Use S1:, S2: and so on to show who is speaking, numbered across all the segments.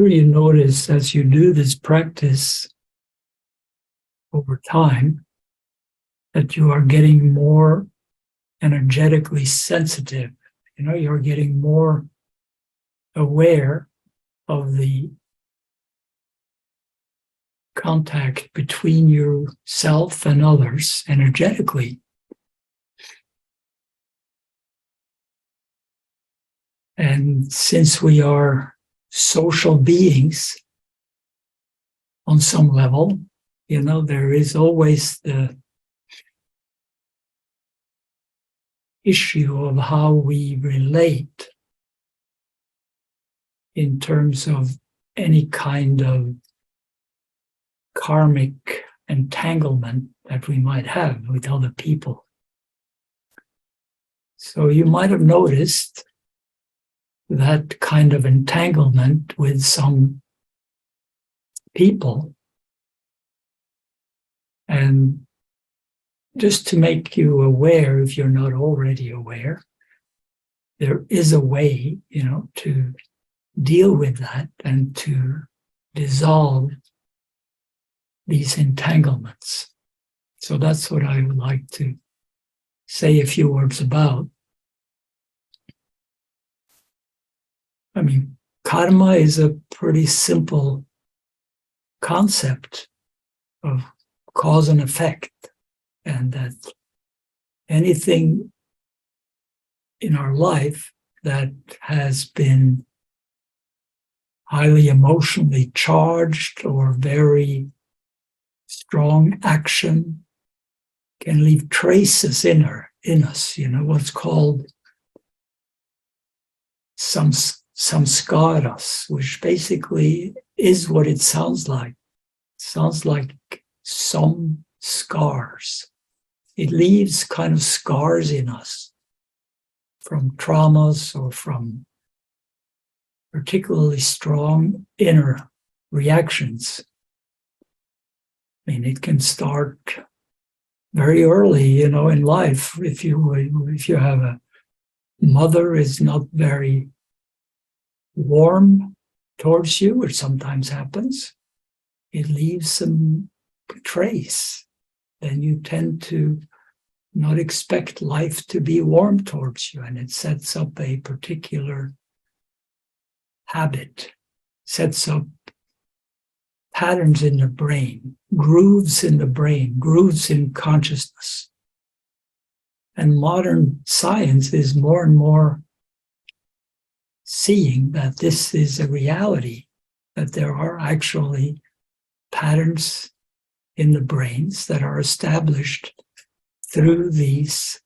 S1: You notice as you do this practice over time that you are getting more energetically sensitive. You're getting more aware of the contact between yourself and others energetically. And since we are social beings on some level, there is always the issue of how we relate in terms of any kind of karmic entanglement that we might have with other people. So you might have noticed that kind of entanglement with some people. And just to make you aware, if you're not already aware, there is a way, to deal with that and to dissolve these entanglements. So that's what I would like to say a few words about. Karma is a pretty simple concept of cause and effect, and that anything in our life that has been highly emotionally charged or very strong action can leave traces in us, what's called samscaras, which basically is what it sounds like. It sounds like some scars. It leaves kind of scars in us from traumas or from particularly strong inner reactions. It can start very early, in life. If you have a mother is not very warm towards you, which sometimes happens, it leaves some trace. Then you tend to not expect life to be warm towards you, and it sets up a particular habit, sets up patterns in the brain, grooves in the brain, grooves in consciousness. And modern science is more and more seeing that this is a reality, that there are actually patterns in the brains that are established through these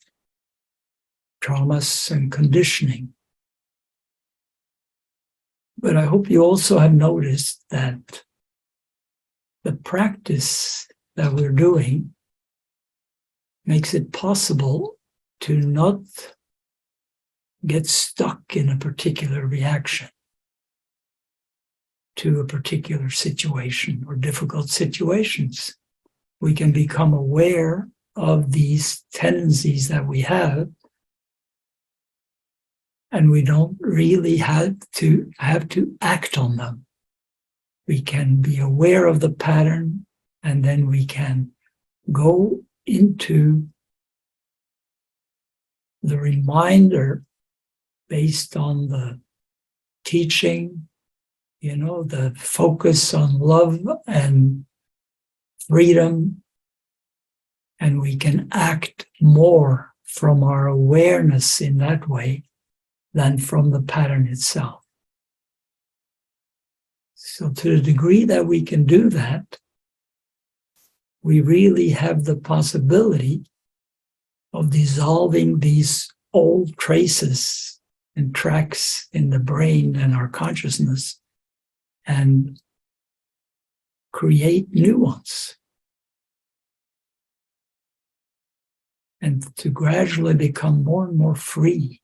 S1: traumas and conditioning. But I hope you also have noticed that the practice that we're doing makes it possible to not get stuck in a particular reaction to a particular situation or difficult situations. We can become aware of these tendencies that we have, and we don't really have to act on them. We can be aware of the pattern, and then we can go into the reminder based on the teaching, the focus on love and freedom, and we can act more from our awareness in that way than from the pattern itself. So to the degree that we can do that, we really have the possibility of dissolving these old traces and tracks in the brain and our consciousness and create new ones. And to gradually become more and more free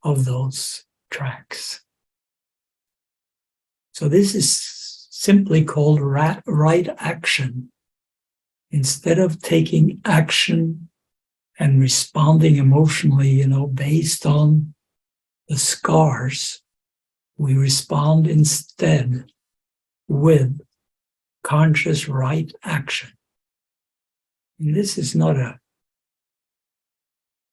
S1: of those tracks. So this is simply called right action. Instead of taking action and responding emotionally, based on the scars, We respond instead with conscious right action. And this is not a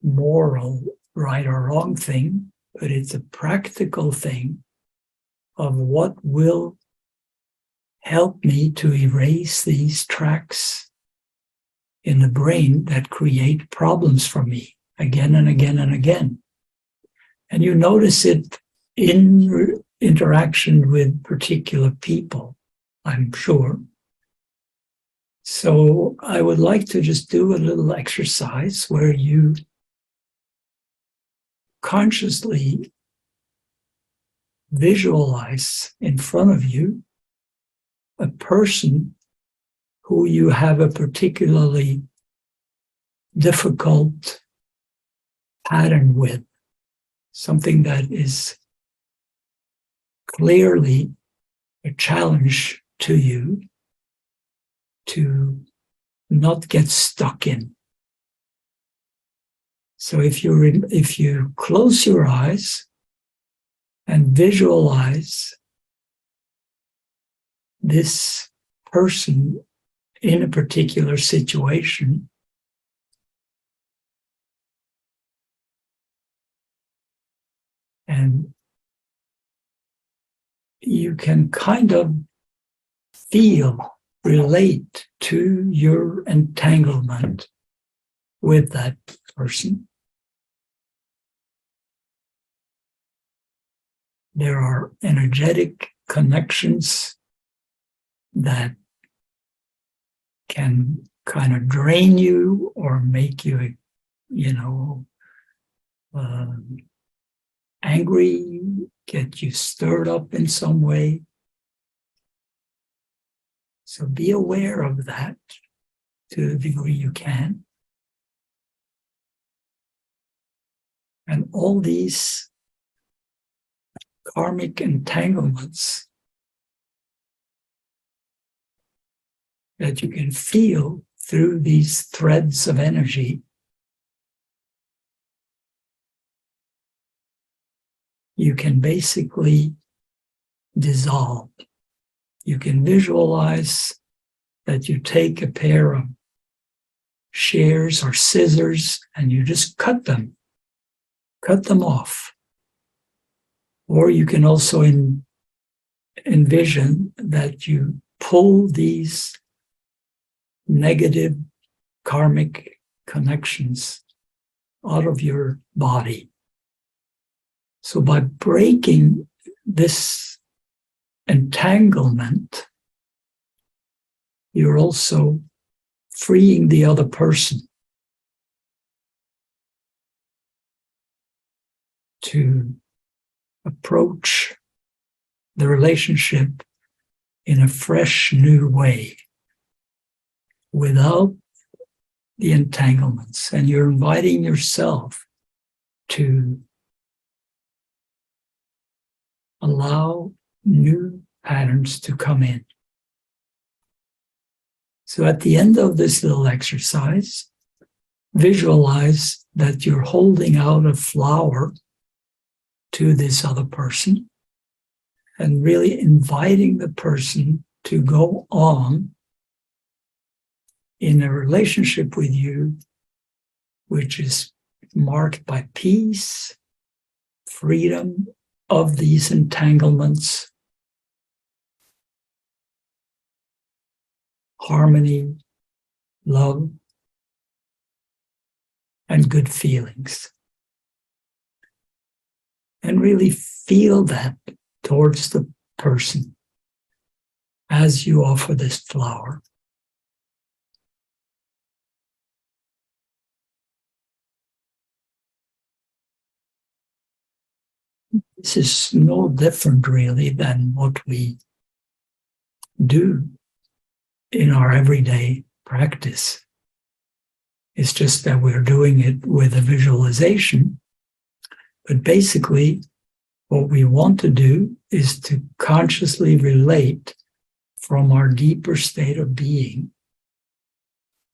S1: moral right or wrong thing, but it's a practical thing of what will help me to erase these tracks in the brain that create problems for me again and again and again. And you notice it in interaction with particular people, I'm sure. So I would like to just do a little exercise where you consciously visualize in front of you a person who you have a particularly difficult pattern with, something that is clearly a challenge to you to not get stuck in. So if you close your eyes and visualize this person in a particular situation, and you can kind of relate to your entanglement with that person. There are energetic connections that can kind of drain you or make you, angry, get you stirred up in some way. So be aware of that to the degree you can. And all these karmic entanglements that you can feel through these threads of energy, you can basically dissolve. You can visualize that you take a pair of shears or scissors and you just cut them off. Or you can also envision that you pull these negative karmic connections out of your body. So by breaking this entanglement, you're also freeing the other person to approach the relationship in a fresh, new way without the entanglements. And you're inviting yourself to allow new patterns to come in. So at the end of this little exercise, visualize that you're holding out a flower to this other person and really inviting the person to go on in a relationship with you, which is marked by peace, freedom of these entanglements, harmony, love, and good feelings. And really feel that towards the person as you offer this flower. This is no different really than what we do in our everyday practice. It's just that we're doing it with a visualization. But basically, what we want to do is to consciously relate from our deeper state of being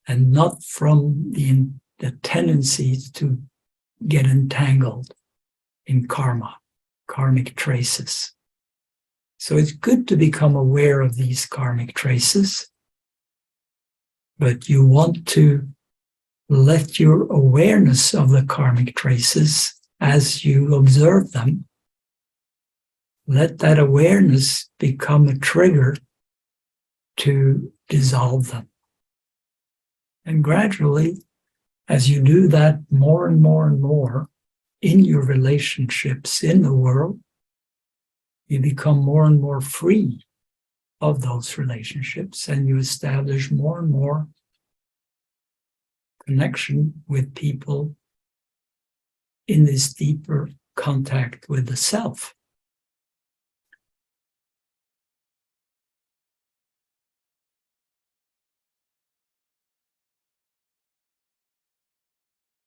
S1: and not from the tendencies to get entangled in karmic traces. So it's good to become aware of these karmic traces, but you want to let your awareness of the karmic traces as you observe them, let that awareness become a trigger to dissolve them. And gradually, as you do that more and more and more in your relationships in the world, you become more and more free of those relationships, and you establish more and more connection with people in this deeper contact with the self.